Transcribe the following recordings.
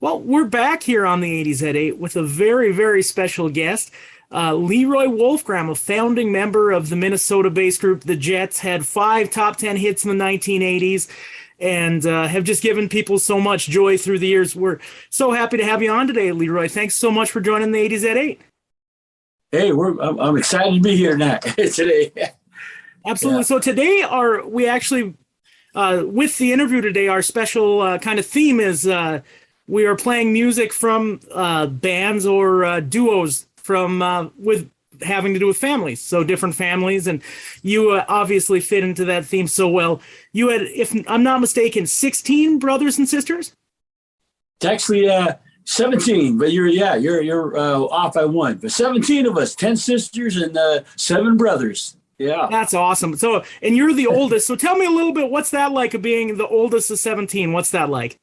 Well, we're back here on the 80s at 8 with a very, very special guest. LeRoy Wolfgramm, a founding member of the Minnesota-based group The Jets, had 5 top 10 hits in the 1980s and have just given people so much joy through the years. We're so happy to have you on today, LeRoy. Thanks so much for joining the 80s at 8. Hey, I'm excited to be here now today. Absolutely. Yeah. So today, with the interview today, our special kind of theme is we are playing music from bands or duos from with having to do with families, so different families, and you obviously fit into that theme so well. You had, if I'm not mistaken, 16 brothers and sisters. It's actually 17, but you're off by one. But 17 of us, 10 sisters and 7 brothers. Yeah, that's awesome. So, and you're the oldest. So, tell me a little bit. What's that like of being the oldest of 17? What's that like?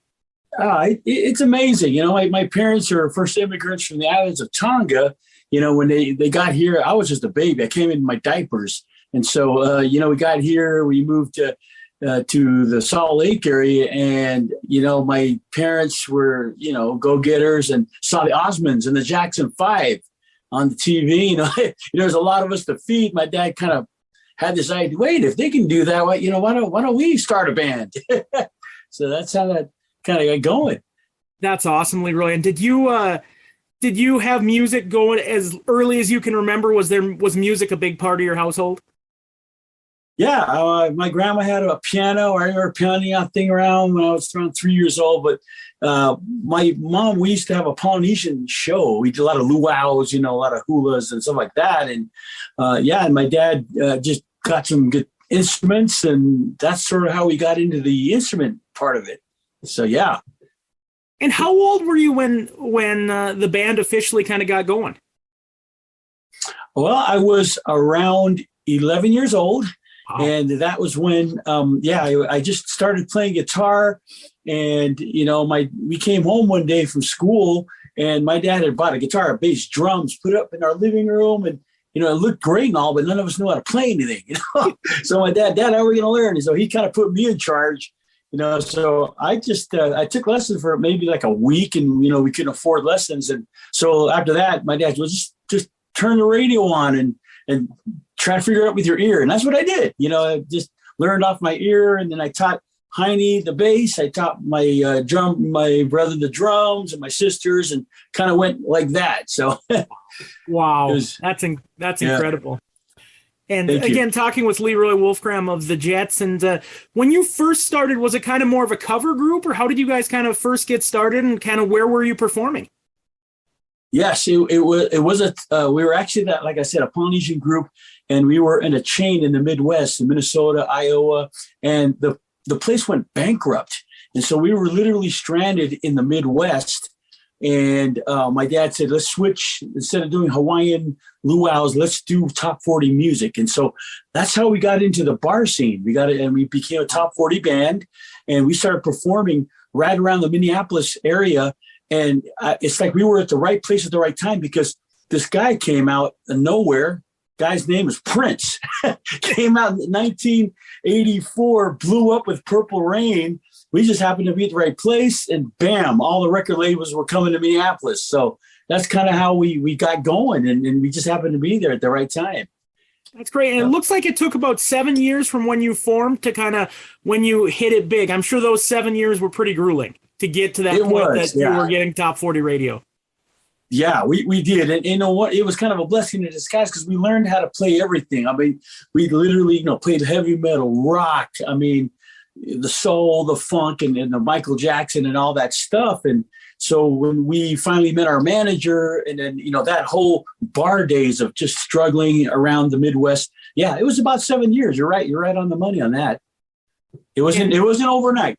It's amazing. You know, my parents are first immigrants from the islands of Tonga. You know, when they got here, I was just a baby. I came in my diapers. And so, we got here, we moved to the Salt Lake area. And, my parents were, go-getters and saw the Osmonds and the Jackson 5 on the TV. There's a lot of us to feed. My dad kind of had this idea, wait, if they can do that, why don't we start a band? So that's how that kind of got going. That's awesome, LeRoy. And did you have music going as early as you can remember? Was music a big part of your household? Yeah, my grandma had a piano. I remember a piano thing around when I was around 3 years old. But my mom, we used to have a Polynesian show. We did a lot of luau's, a lot of hulas and stuff like that. And and my dad just got some good instruments, and that's sort of how we got into the instrument part of it. So yeah. And how old were you when the band officially kind of got going? Well, I was around 11 years old. Wow. And that was when, I just started playing guitar. And, we came home one day from school, and my dad had bought a guitar, bass, drums, put it up in our living room. And, it looked great and all, but none of us knew how to play anything. So my dad, how are we going to learn? And so he kind of put me in charge. So I just I took lessons for maybe like a week, and we couldn't afford lessons, and so after that, my dad was just turn the radio on and try to figure it out with your ear, and that's what I did. I just learned off my ear, and then I taught Heine the bass, I taught my brother the drums, and my sisters, and kind of went like that. So wow, that's incredible. And again, talking with LeRoy Wolfgramm of the Jets. And when you first started, was it kind of more of a cover group, or how did you guys kind of first get started, and kind of where were you performing? Yes, we were actually that, like I said, a Polynesian group, and we were in a chain in the Midwest, in Minnesota, Iowa, and the place went bankrupt. And so we were literally stranded in the Midwest. And my dad said, let's switch. Instead of doing Hawaiian luau's, let's do top 40 music. And so that's how we got into the bar scene. We became a top 40 band, and we started performing right around the Minneapolis area. And it's like we were at the right place at the right time, because this guy came out of nowhere. Guy's name is Prince. Came out in 1984, blew up with Purple Rain. We just happened to be at the right place, and bam, all the record labels were coming to Minneapolis. So that's kind of how we got going, and we just happened to be there at the right time. That's great. And it looks like it took about 7 years from when you formed to kind of when you hit it big. I'm sure those 7 years were pretty grueling to get to that you were getting top 40 radio. Yeah, we did. And you know what? It was kind of a blessing in disguise, because we learned how to play everything. I mean, we literally, played heavy metal, rock. I mean, the soul, the funk, and the Michael Jackson and all that stuff. And so when we finally met our manager, and then, that whole bar days of just struggling around the Midwest. Yeah, it was about 7 years. You're right. You're right on the money on that. It wasn't overnight.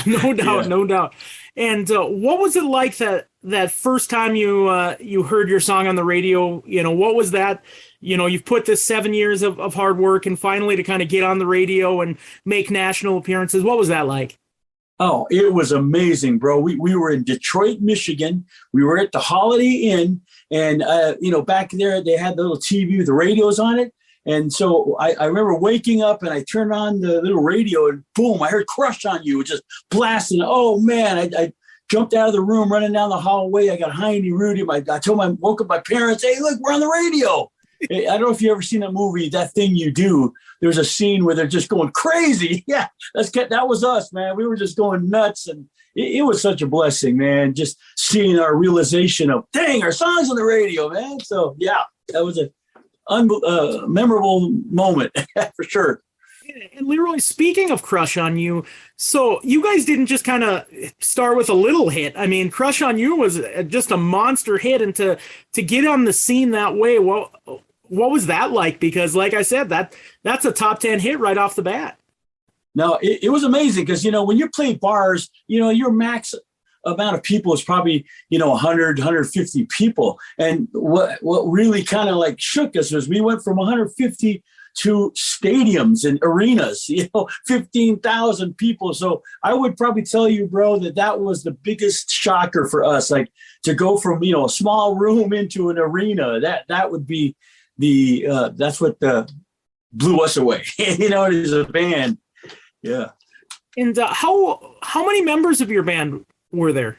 No doubt, no doubt. And what was it like that first time you heard your song on the radio? What was that? You've put this 7 years of hard work, and finally to kind of get on the radio and make national appearances. What was that like? Oh, it was amazing, bro. We were in Detroit, Michigan. We were at the Holiday Inn, and back there they had the little TV with the radios on it. And so I remember waking up, and I turned on the little radio, and boom, I heard Crush on You, just blasting. Oh man, I jumped out of the room, running down the hallway. I got Heidi, Rudy. Woke up my parents. Hey, look, we're on the radio. I don't know if you ever seen that movie, That Thing You Do. There's a scene where they're just going crazy. Yeah, that was us, man. We were just going nuts, and it was such a blessing, man. Just seeing our realization of, dang, our song's on the radio, man. So yeah, that was a memorable moment for sure. And Leroy, speaking of Crush on You, so you guys didn't just kind of start with a little hit. I mean, Crush on You was just a monster hit, and to get on the scene that way, what was that like? Because, like I said, that's a top 10 hit right off the bat. No, it was amazing because, when you play bars, your max amount of people is probably, 100, 150 people. And what really kind of like shook us was we went from 150 to stadiums and arenas, 15,000 people. So I would probably tell you, bro, that was the biggest shocker for us, like to go from, a small room into an arena. That would be that's what blew us away, as a band. Yeah. And how many members of your band were there?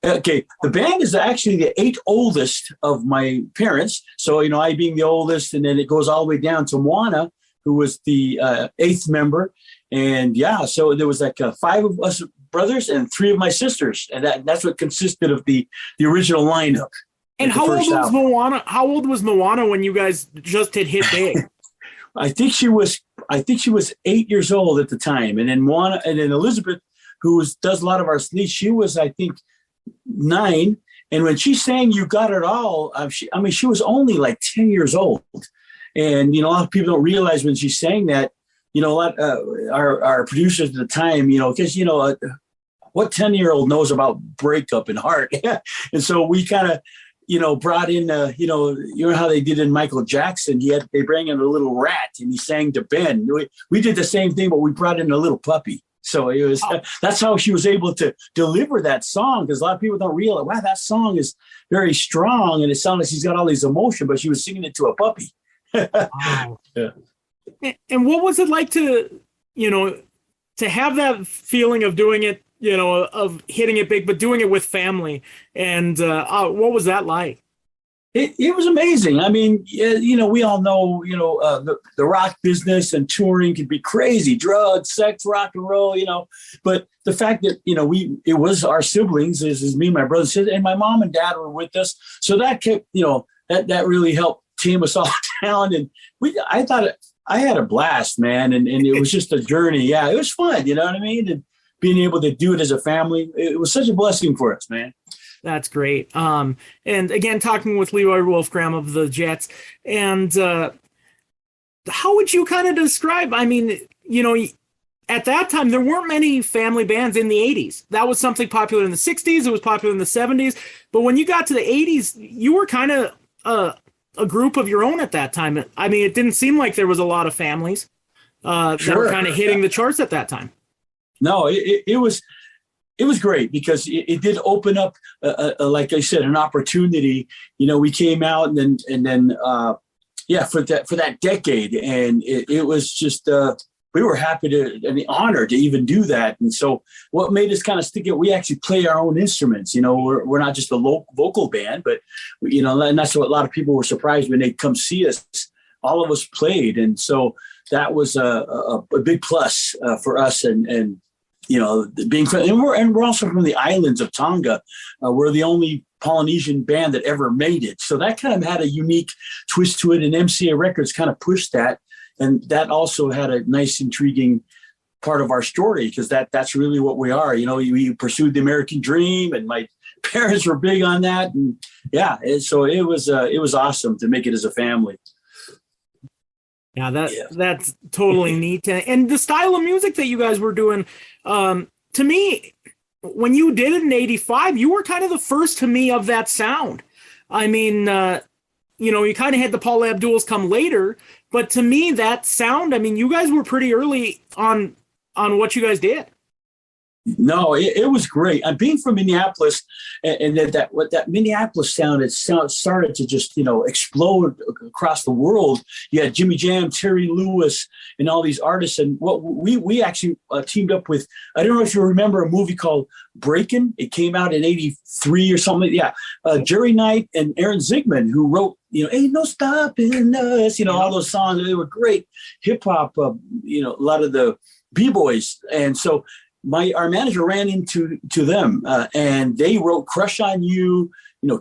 Okay, the band is actually the 8th oldest of my parents. So, I being the oldest, and then it goes all the way down to Moana, who was the 8th member. And yeah, so there was like 5 of us brothers and 3 of my sisters. And that's what consisted of the original lineup. And how old was Moana? How old was Moana when you guys just had hit big? I think she was 8 years old at the time. And then Moana, and then Elizabeth, who does a lot of our leads, she was, I think, 9. And when she sang You Got It All, she was only like 10 years old. And, a lot of people don't realize when she sang that, a lot our producers at the time, because, what 10-year-old knows about breakup and heart? And so we kind of, brought in, how they did in Michael Jackson. They bring in a little rat and he sang to Ben. We did the same thing, but we brought in a little puppy. So it was that's how she was able to deliver that song, because a lot of people don't realize, wow, that song is very strong and it sounds like she's got all these emotion, but she was singing it to a puppy. Wow. Yeah. And what was it like to have that feeling of doing it, of hitting it big, but doing it with family? And what was that like? It was amazing. I mean, we all know, the rock business and touring can be crazy, drugs, sex, rock and roll, but the fact that, it was our siblings, is me, my brother, and my mom and dad were with us. So that kept, that really helped team us all down. And I thought I had a blast, man. And it was just a journey. Yeah, it was fun. You know what I mean? And being able to do it as a family, it was such a blessing for us, man. That's great. And again, talking with LeRoy Wolfgramm of the Jets, and how would you kind of describe, I mean, at that time, there weren't many family bands in the 80s. That was something popular in the 60s. It was popular in the 70s. But when you got to the 80s, you were kind of a group of your own at that time. I mean, it didn't seem like there was a lot of families that were kind of hitting the charts at that time. No, it was great because it did open up, like I said, an opportunity. We came out and then for that decade, and it was just we were happy and the honor to even do that. And so, what made us kind of stick it? We actually play our own instruments. We're not just a vocal band, but and that's what a lot of people were surprised when they come see us. All of us played, and so that was a big plus for us. And being and we're also from the islands of Tonga. We're the only Polynesian band that ever made it. So that kind of had a unique twist to it, and MCA Records kind of pushed that. And that also had a nice, intriguing part of our story, because that's really what we are. We pursued the American dream, and my parents were big on that. And yeah, so it was awesome to make it as a family. Yeah, that's totally neat. And the style of music that you guys were doing, to me, when you did it in '85, you were kind of the first to me of that sound. I mean, you kind of had the Paul Abduls come later, but to me, that sound, I mean, you guys were pretty early on what you guys did. No, it was great. I'm being from Minneapolis, and that Minneapolis sound, started to just explode across the world. You had Jimmy Jam, Terry Lewis, and all these artists. And what we actually teamed up with. I don't know if you remember a movie called Breakin'. It came out in '83 or something. Yeah, Jerry Knight and Aaron Zigman, who wrote "Ain't No Stopping Us," all those songs. They were great hip hop. A lot of the b-boys, and so. Our manager ran into them, and they wrote "Crush on You,"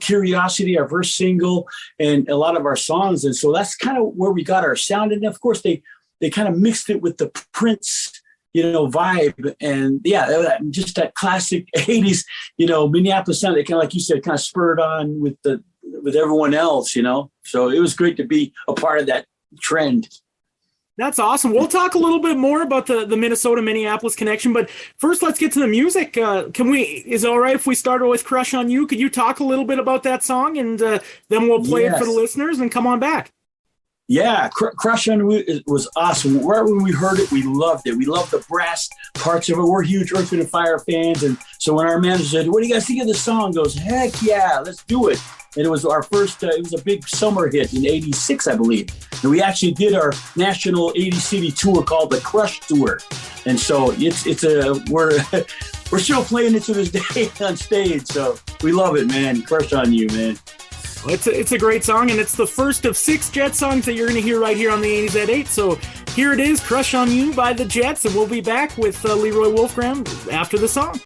"Curiosity," our first single, and a lot of our songs. And so that's kind of where we got our sound. And of course, they kind of mixed it with the Prince, vibe, and just that classic '80s, Minneapolis sound. They kind of, like you said, kind of spurred on with everyone else, So it was great to be a part of that trend. That's awesome. We'll talk a little bit more about the Minnesota-Minneapolis connection, but first let's get to the music. Is it all right if we started with "Crush on You"? Could you talk a little bit about that song, and then we'll play it for the listeners and come on back? Yeah, "Crush on You" was awesome. Right when we heard it, we loved it. We loved the brass parts of it. We're huge Earth, Wind & Fire fans, and so when our manager said, "What do you guys think of this song?" Goes, "Heck yeah, let's do it." And it was our first, it was a big summer hit in '86, I believe. And we actually did our national 80 city tour called the Crush Tour. And so we're still playing it to this day on stage. So we love it, man. "Crush on You," man. It's a great song, and it's the first of 6 Jet songs that you're going to hear right here on the 80s at 8. So here it is, "Crush on You" by the Jets, and we'll be back with LeRoy Wolfgramm after the song.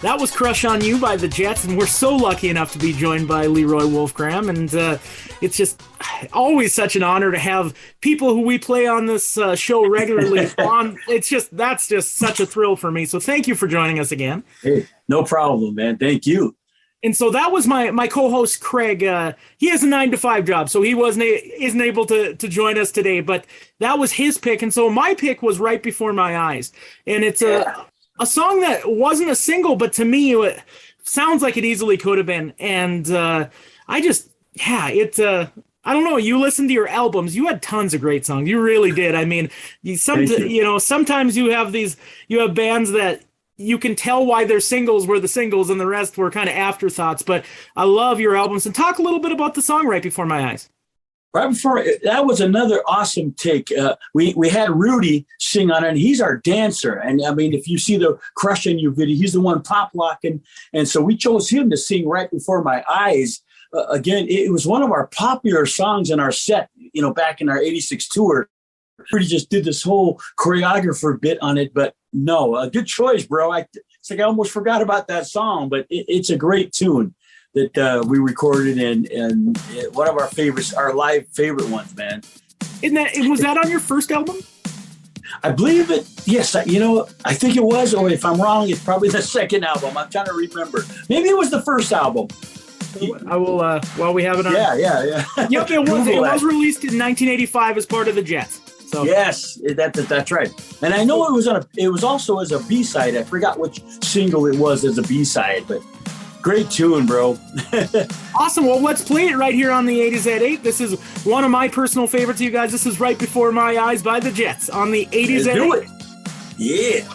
That was "Crush on You" by the Jets, and we're so lucky enough to be joined by LeRoy Wolfgramm, and it's just always such an honor to have people who we play on this show regularly on. That's just such a thrill for me. So thank you for joining us again. Hey, no problem, man. Thank you. And so that was my co-host Craig. He has a 9-to-5 job, so he isn't able to join us today. But that was his pick, and so my pick was "Right Before My Eyes," and it's a song that wasn't a single, but to me it sounds like it easily could have been. And I don't know. You listened to your albums. You had tons of great songs. You really did. I mean, sometimes you have bands that you can tell why their singles were the singles and the rest were kind of afterthoughts. But I love your albums. And talk a little bit about the song "Right Before My Eyes." Right before, that was another awesome take. We had Rudy sing on it, and he's our dancer. And I mean, if you see the "Crush on You" video, he's the one pop locking. And so we chose him to sing "Right Before My Eyes." Again, it was one of our popular songs in our set, back in our '86 tour. Rudy just did this whole choreographer bit on it, but no, a good choice, bro. It's like I almost forgot about that song, but it's a great tune that we recorded, and one of our favorites, our live favorite ones, man. Was that on your first album? I believe it. Yes, I think it was, or if I'm wrong, it's probably the second album. I'm trying to remember. Maybe it was the first album. I will, while we have it on. Yeah. Yep, it was released in 1985 as part of the Jets. So. Yes, that's right. And I know it was also as a B-side. I forgot which single it was as a B-side, but great tune, bro. Awesome. Well, let's play it right here on the 80s at 8. This is one of my personal favorites, you guys. This is "Right Before My Eyes" by the Jets on the 80s at 8. Do it. Yeah.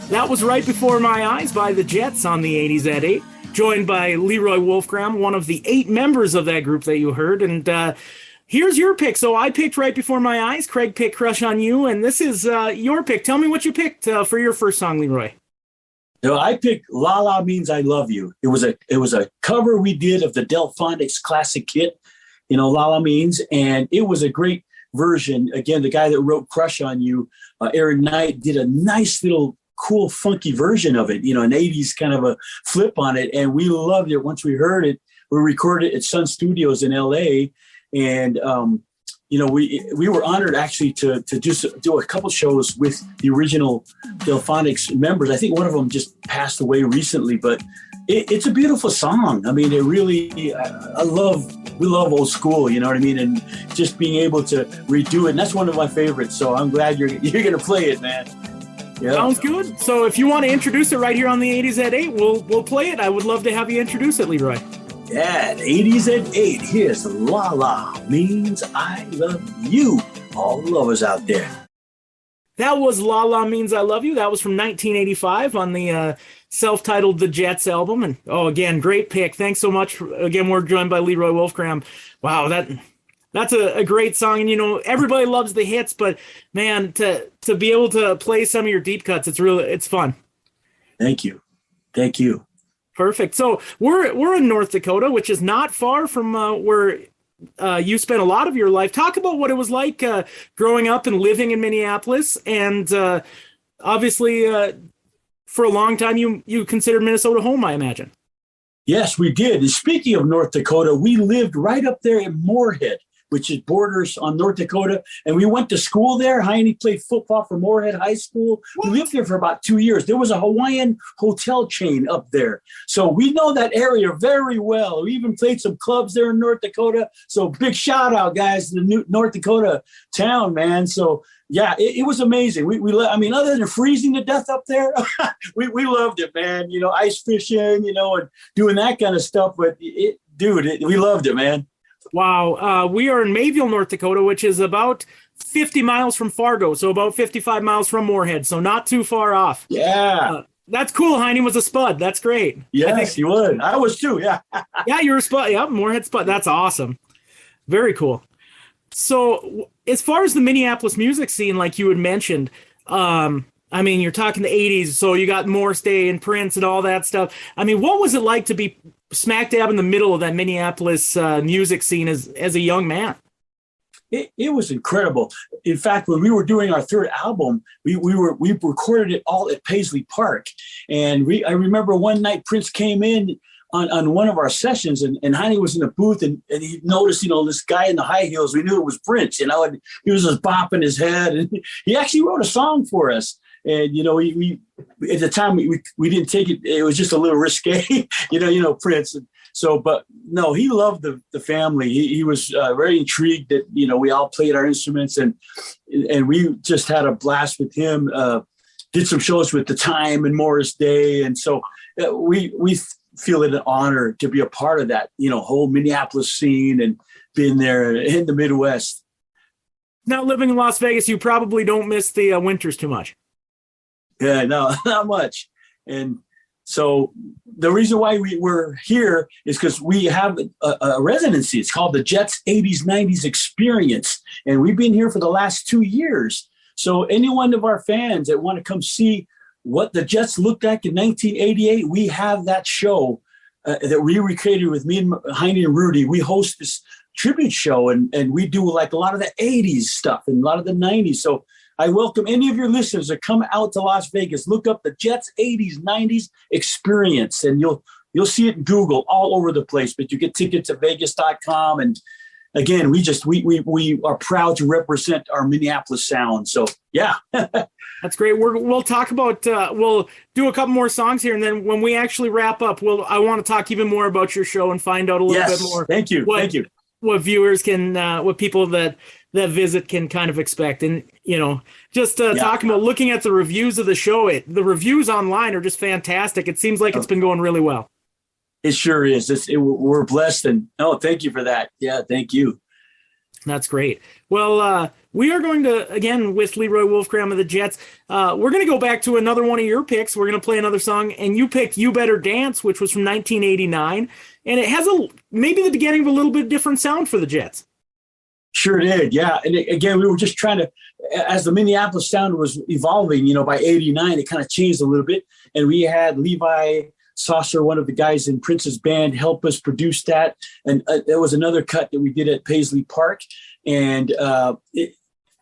That was "Right Before My Eyes" by the Jets on the 80s at 8. Joined by LeRoy Wolfgramm, one of the 8 members of that group that you heard. And here's your pick. So I picked "Right Before My Eyes." Craig picked "Crush on You." And this is your pick. Tell me what you picked for your first song, LeRoy. No, I picked "La La Means I Love You." It was a cover we did of the Delphonics classic hit, "La La Means," and it was a great version. Again, the guy that wrote "Crush on You," Aaron Knight, did a nice little cool funky version of it, an 80s kind of a flip on it, and we loved it. Once we heard it, we recorded it at Sun Studios in LA, and we were honored actually to just do a couple shows with the original Delphonics members. I think one of them just passed away recently, but it's a beautiful song. I mean, it really, we love old school, you know what I mean? And just being able to redo it. And that's one of my favorites. So I'm glad you're going to play it, man. Yeah. Sounds good. So if you want to introduce it right here on the 80s at 8, we'll play it. I would love to have you introduce it, LeRoy. Yeah, 80s at 8. Here's "La La Means I Love You." All the lovers out there. That was La La Means I Love You. That was from 1985 on the self-titled The Jets album. And again, great pick. Thanks so much. Again, we're joined by LeRoy Wolfgramm. Wow, that's a great song. And everybody loves the hits, but man, to be able to play some of your deep cuts, it's fun. Thank you. Thank you. Perfect. So we're in North Dakota, which is not far from where you spent a lot of your life. Talk about what it was like growing up and living in Minneapolis, and obviously for a long time you considered Minnesota home, I imagine. Yes, we did. And speaking of North Dakota, we lived right up there in Moorhead, which is borders on North Dakota. And we went to school there. Heine played football for Moorhead High School. We lived there for about 2 years. There was a Hawaiian hotel chain up there. So we know that area very well. We even played some clubs there in North Dakota. So big shout out, guys, to the new North Dakota town, man. So yeah, it was amazing. Other than freezing to death up there, we loved it, man. Ice fishing, and doing that kind of stuff. But we loved it, man. Wow. We are in Mayville, North Dakota, which is about 50 miles from Fargo. So about 55 miles from Moorhead. So not too far off. Yeah. That's cool. Heine was a Spud. That's great. Yes, he was. I was too. Yeah. Yeah, you were a Spud. Yep, Moorhead Spud. That's awesome. Very cool. So as far as the Minneapolis music scene, like you had mentioned, you're talking the 80s, so you got Morris Day and Prince and all that stuff. What was it like to be smack dab in the middle of that Minneapolis music scene as a young man? It was incredible. In fact, when we were doing our third album, we recorded it all at Paisley Park. And I remember one night Prince came in on one of our sessions, and Heine was in the booth, and he noticed, this guy in the high heels. We knew it was Prince, and he was just bopping his head, and he actually wrote a song for us. And we at the time we didn't take it; it was just a little risque, Prince. So, but no, he loved the family. He was very intrigued that we all played our instruments, and we just had a blast with him. Did some shows with The Time and Morris Day, and so we feel it an honor to be a part of that, whole Minneapolis scene and being there in the Midwest. Now, living in Las Vegas, you probably don't miss the winters too much. Yeah, no, not much. And so the reason why we're here is because we have a residency. It's called the Jets 80s, 90s Experience. And we've been here for the last 2 years. So any one of our fans that want to come see what the Jets looked like in 1988, we have that show that we recreated with me and Heine and Rudy. We host this tribute show, and we do like a lot of the 80s stuff and a lot of the 90s. So I welcome any of your listeners to come out to Las Vegas. Look up the Jets 80s, 90s Experience, and you'll see it in Google all over the place. But you get tickets at Vegas.com. And again, we are proud to represent our Minneapolis sound. So yeah. That's great. We'll talk about, we'll do a couple more songs here. And then when we actually wrap up, I want to talk even more about your show and find out a little bit more. Thank you. What viewers can, what people that visit can kind of expect. And, talking about looking at the reviews of the show, the reviews online are just fantastic. It seems like it's been going really well. It sure is. We're blessed. And thank you for that. Yeah. Thank you. That's great. Well, we are going to, again, with LeRoy Wolfgramm of the Jets, we're going to go back to another one of your picks. We're going to play another song, and you picked You Better Dance, which was from 1989, and it has maybe the beginning of a little bit different sound for the Jets. Sure did, yeah. And again, we were just trying to, as the Minneapolis sound was evolving, by 89, it kind of changed a little bit, and we had Levi Saucer, one of the guys in Prince's band, help us produce that. And there was another cut that we did at Paisley Park, and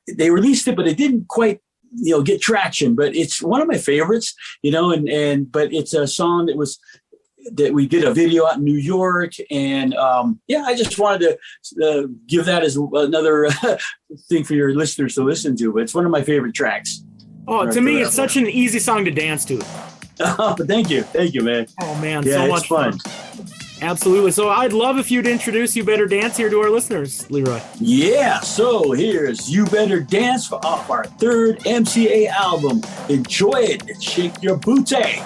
they released it, but it didn't quite, get traction. But it's one of my favorites, but it's a song that we did a video out in New York, and I just wanted to give that as another thing for your listeners to listen to. But it's one of my favorite tracks. Oh, to me, it's such an easy song to dance to. Oh, thank you, man. Oh man, yeah, so much fun. Absolutely. So I'd love if you'd introduce You Better Dance here to our listeners, LeRoy. Yeah. So here's You Better Dance off our third MCA album. Enjoy it and shake your booty.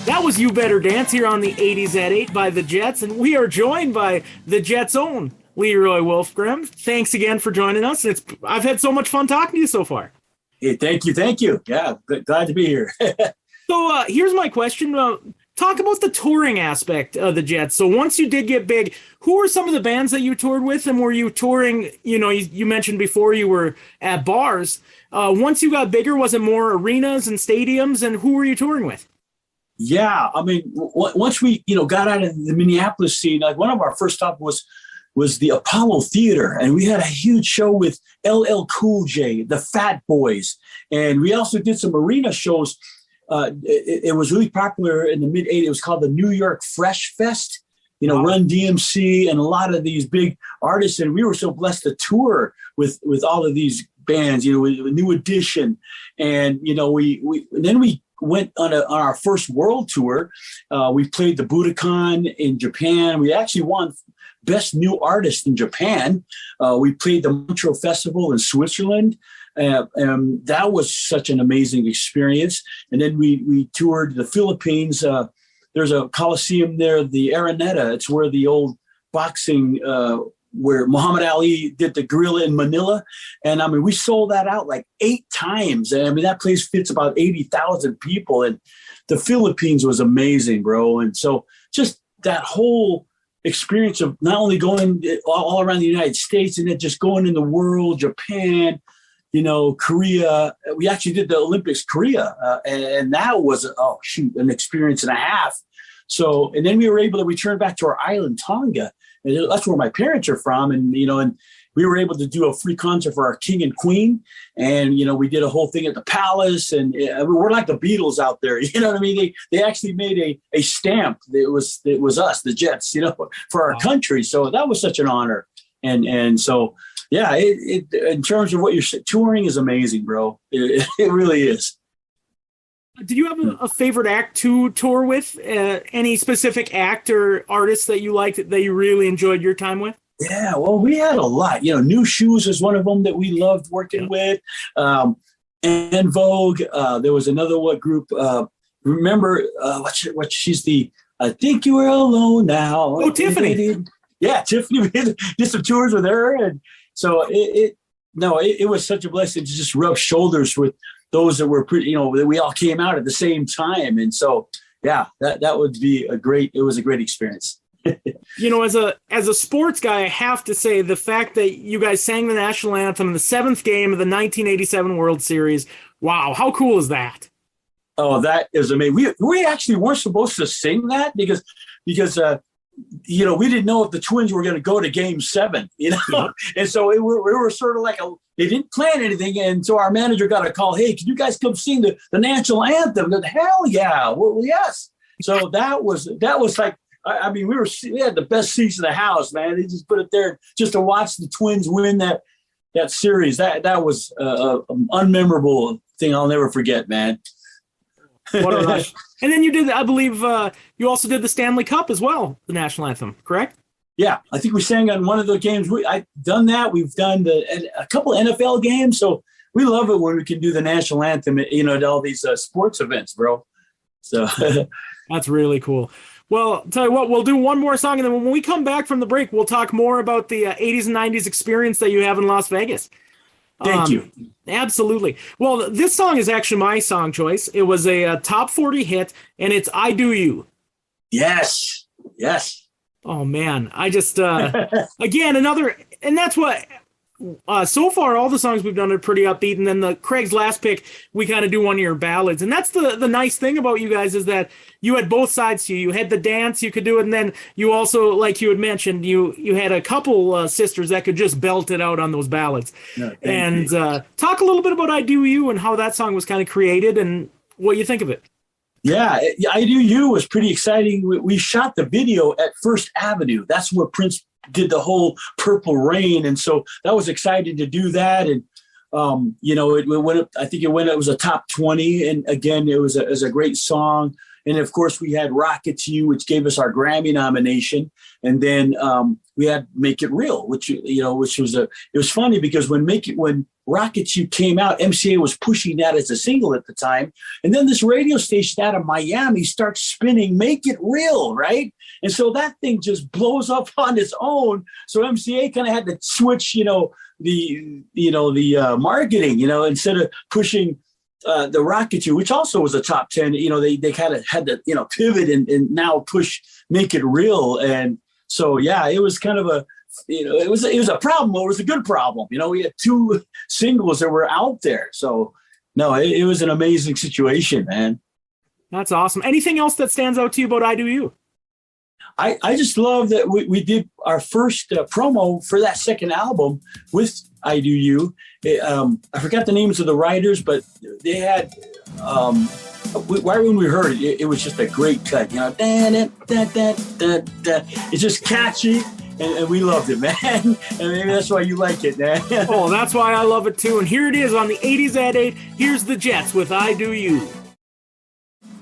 That was You Better Dance here on the 80s at 8 by the Jets, and we are joined by the Jets' own LeRoy Wolfgramm. Thanks again for joining us. I've had so much fun talking to you so far. Hey, thank you. Thank you. Yeah, glad to be here. So here's my question. Talk about the touring aspect of the Jets. So once you did get big, who were some of the bands that you toured with? And were you touring, you mentioned before you were at bars. Once you got bigger, was it more arenas and stadiums? And who were you touring with? Yeah, I mean, once we got out of the Minneapolis scene, like one of our first stops was the Apollo Theater, and we had a huge show with LL Cool J, the Fat Boys, and we also did some arena shows. It was really popular in the mid '80s. It was called the New York Fresh Fest. Wow. Run DMC and a lot of these big artists, and we were so blessed to tour with all of these bands. With New Edition, and we went on our first world tour. We played the Budokan in Japan. We actually won Best New Artist in Japan. We played the Montreux Festival in Switzerland. That was such an amazing experience. And then we toured the Philippines. There's a Coliseum there, the Araneta. It's where the old boxing, where Muhammad Ali did the Guerrilla in Manila. And I mean, we sold that out like 8 times. And I mean, that place fits about 80,000 people. And the Philippines was amazing, bro. And so just that whole experience of not only going all around the United States and then just going in the world, Japan, Korea. We actually did the Olympics, Korea, and that was an experience and a half. So, and then we were able to return back to our island, Tonga, and that's where my parents are from, and we were able to do a free concert for our king and queen, and we did a whole thing at the palace, and we're like the Beatles out there. You know what I mean? They actually made a stamp. It was us, the Jets, for our country. So that was such an honor, and so. Yeah, it in terms of what you're touring is amazing, bro. It really is. Do you have a favorite act to tour with? Any specific act or artist that you liked that you really enjoyed your time with? Yeah, well, we had a lot. New Shoes is one of them that we loved working with. En Vogue. There was another group. Remember what she's the I think you were alone now. Oh, Tiffany. Yeah, Tiffany. We did some tours with her, and so it was such a blessing to just rub shoulders with those that were pretty, that we all came out at the same time. And so, yeah, that would be it was a great experience. As a sports guy, I have to say the fact that you guys sang the national anthem in the 7th game of the 1987 World Series. Wow. How cool is that? Oh, that is amazing. We actually weren't supposed to sing that because we didn't know if the Twins were going to go to Game 7, and so we were sort of like they didn't plan anything, and so our manager got a call. Hey, can you guys come sing the national anthem? And hell yeah, well, yes. So that was like, I mean, we had the best seats in the house, man. They just put it there just to watch the Twins win that series. That was an unmemorable thing I'll never forget, man. What a rush. And then you did, I believe, you also did the Stanley Cup as well, the national anthem, correct? Yeah, I think we sang on one of the games. I've done that. We've done a couple of NFL games. So we love it when we can do the national anthem, at all these sports events, bro. So that's really cool. Well, I'll tell you what, we'll do one more song. And then when we come back from the break, we'll talk more about the 80s and 90s experience that you have in Las Vegas. Thank you. Absolutely. Well, this song is actually my song choice. It was a top 40 hit, and it's I Do You. Yes. Oh, man. I just, again, and that's what, so far, all the songs we've done are pretty upbeat, and then Craig's last pick, we kind of do one of your ballads. And that's the nice thing about you guys is that you had both sides to you. You had the dance, you could do it, and then you also, like you had mentioned, you had a couple sisters that could just belt it out on those ballads. No, and talk a little bit about I Do You and how that song was kind of created and what you think of it. Yeah, I Do You was pretty exciting. We shot the video at First Avenue. That's where Prince did the whole Purple Rain, and so that was exciting to do that. And it went up, I think it was a top 20, and again it was a great song. And of course we had Rocket to You, which gave us our Grammy nomination, and then we had Make It Real, which was it was funny because when Rocket to You came out, MCA was pushing that as a single at the time, and then this radio station out of Miami starts spinning Make It Real, right? And so that thing just blows up on its own. So MCA kind of had to switch, the marketing, instead of pushing the Rocket You, which also was a top 10, they kind of had to, pivot and now make it real. And so, yeah, it was kind of it was a problem, but it was a good problem. We had two singles that were out there. So, no, it was an amazing situation, man. That's awesome. Anything else that stands out to you about I Do You? I just love that we did our first promo for that second album with I Do You. I forgot the names of the writers, but they had, right when we heard it, it was just a great cut. It's just catchy, and we loved it, man. And maybe that's why you like it, man. Oh, that's why I love it, too. And here it is on the 80s at 8. Here's the Jets with I Do You.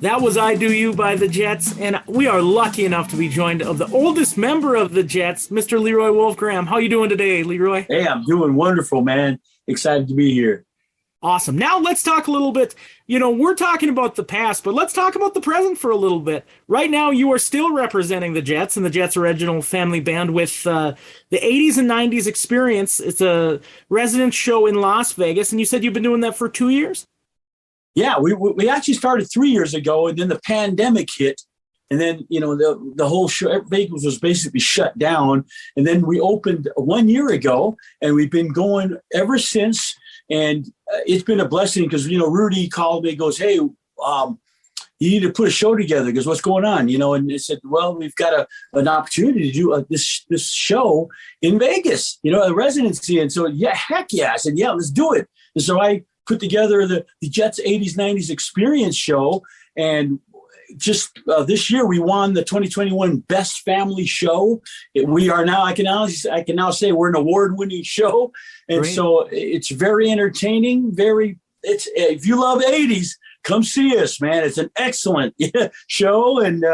That was I Do You by the Jets, and we are lucky enough to be joined of the oldest member of the Jets, Mr. LeRoy Wolfgramm. How you doing today, LeRoy? Hey, I'm doing wonderful, man. Excited to be here. Awesome. Now let's talk a little bit. We're talking about the past, but let's talk about the present for a little bit. Right now, you are still representing the Jets and the Jets original family band with the 80s and 90s experience. It's a residence show in Las Vegas, and you said you've been doing that for 2 years? Yeah, we actually started 3 years ago, and then the pandemic hit, and then the whole show, Vegas was basically shut down, and then we opened 1 year ago, and we've been going ever since, and it's been a blessing because Rudy called me, goes, "Hey, you need to put a show together because what's going on?" And they said, "Well, we've got an opportunity to do this show in Vegas, a residency," and so heck yeah, I said, "Yeah, let's do it," and so I put together the Jets 80s, 90s experience show. And just this year, we won the 2021 Best Family Show. We are now, I can now say we're an award-winning show. And Great. So it's very entertaining. If you love 80s, come see us, man. It's an excellent show. And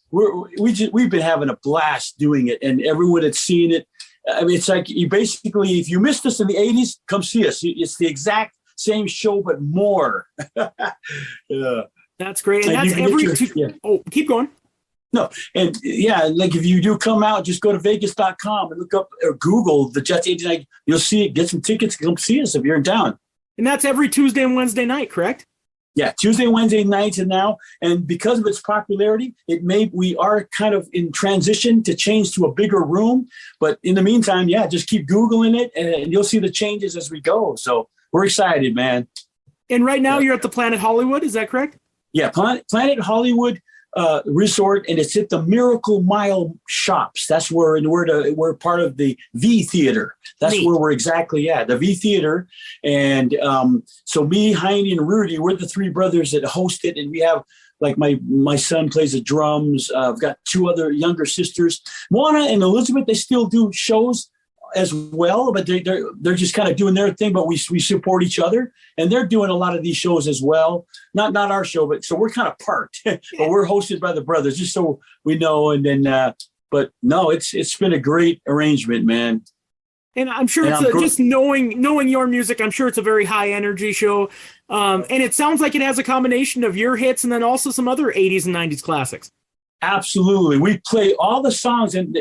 we've been having a blast doing it. And everyone that's seen it, I mean, it's like if you missed us in the 80s, come see us. It's the exact same show, but more. Yeah. That's great. And that's Oh, keep going. No. And like if you do come out, just go to Vegas.com and look up or Google the Jets 89. You'll see it. Get some tickets. Come see us if you're in town. And that's every Tuesday and Wednesday night, correct? Yeah, Tuesday, Wednesday nights and now. And because of its popularity, we are kind of in transition to change to a bigger room. But in the meantime, just keep Googling it and you'll see the changes as we go. So we're excited, man. And right now you're at the Planet Hollywood, is that correct? Yeah, Planet Hollywood Resort, and it's at the Miracle Mile Shops. That's where we're part of the V Theater. That's Neat. Where we're exactly at, the V Theater. And so me, Heine, and Rudy, we're the three brothers that host it, and we have like my son plays the drums. I've got two other younger sisters, Juana and Elizabeth. They still do shows as well, but they're just kind of doing their thing, but we support each other, and they're doing a lot of these shows as well. Not our show, but so we're kind of parked, but we're hosted by the brothers, just so we know. And then, but no, it's been a great arrangement, man. And I'm sure just knowing your music, I'm sure it's a very high energy show. And it sounds like it has a combination of your hits and then also some other 80s and 90s classics. Absolutely. We play all the songs and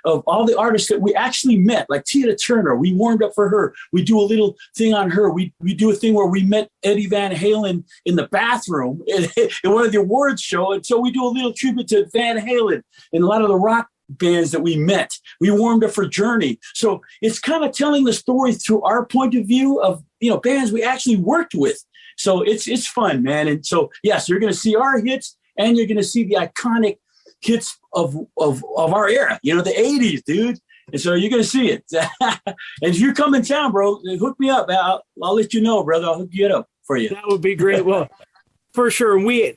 of all the artists that we actually met, like Tina Turner. We warmed up for her. We do a little thing on her. We do a thing where we met Eddie Van Halen in the bathroom in one of the awards show. And so we do a little tribute to Van Halen and a lot of the rock bands that we met. We warmed up for Journey. So it's kind of telling the story through our point of view of, bands we actually worked with. So it's fun, man. And so, yes, you're going to see our hits and you're going to see the iconic hits of our era, the 80s, dude. And so you're going to see it. And if you come in town, bro, hook me up. I'll let you know, brother. I'll hook it up for you. That would be great. Well, for sure. We,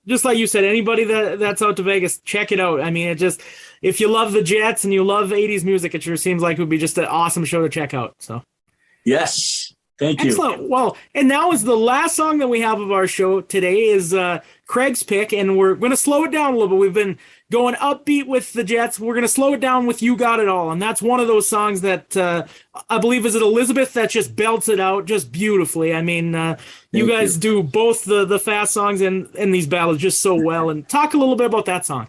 just like you said, anybody that's out to Vegas, check it out. I mean, if you love the Jets and you love 80s music, it sure seems like it would be just an awesome show to check out. So, yes. Thank you. Excellent. Well, and now is the last song that we have of our show today is Craig's pick, and we're going to slow it down a little bit. We've been going upbeat with the Jets. We're going to slow it down with You Got It All, and that's one of those songs that I believe is it Elizabeth that just belts it out just beautifully. I mean, you guys do both the fast songs and these ballads just so well. And talk a little bit about that song.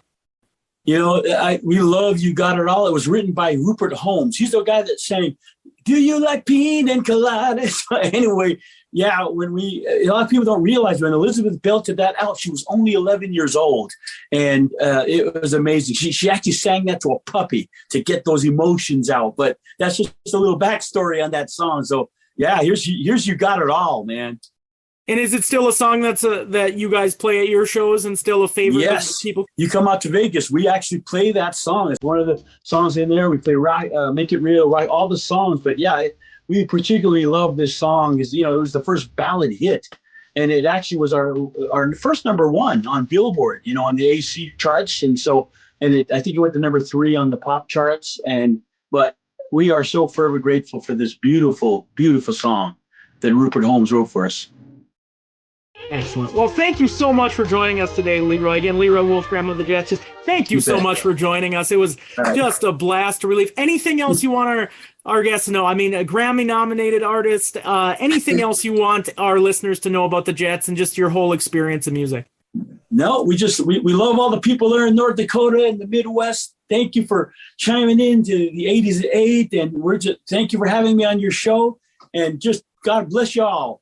We love You Got It All. It was written by Rupert Holmes. He's the guy that sang, "Do you like pina coladas?" Anyway, yeah, a lot of people don't realize when Elizabeth belted that out, she was only 11 years old. And it was amazing. She actually sang that to a puppy to get those emotions out. But that's just a little backstory on that song. So, yeah, here's You Got It All, man. And is it still a song that you guys play at your shows and still a favorite? Yes. People? You come out to Vegas, we actually play that song. It's one of the songs in there. We play Make It Real, right? All the songs. But yeah, we particularly love this song. It was the first ballad hit. And it actually was our first number one on Billboard, on the AC charts. And so, I think it went to number 3 on the pop charts. But we are so forever grateful for this beautiful, beautiful song that Rupert Holmes wrote for us. Excellent. Well, thank you so much for joining us today, LeRoy. Again, LeRoy Wolfgramm of the Jets. Thank you so much for joining us. It was just a blast to relieve. Anything else you want our guests to know? I mean, a Grammy-nominated artist. Anything else you want our listeners to know about the Jets and just your whole experience in music? No, we love all the people there in North Dakota and the Midwest. Thank you for chiming in to the 80s at 8, and thank you for having me on your show. And just God bless you all.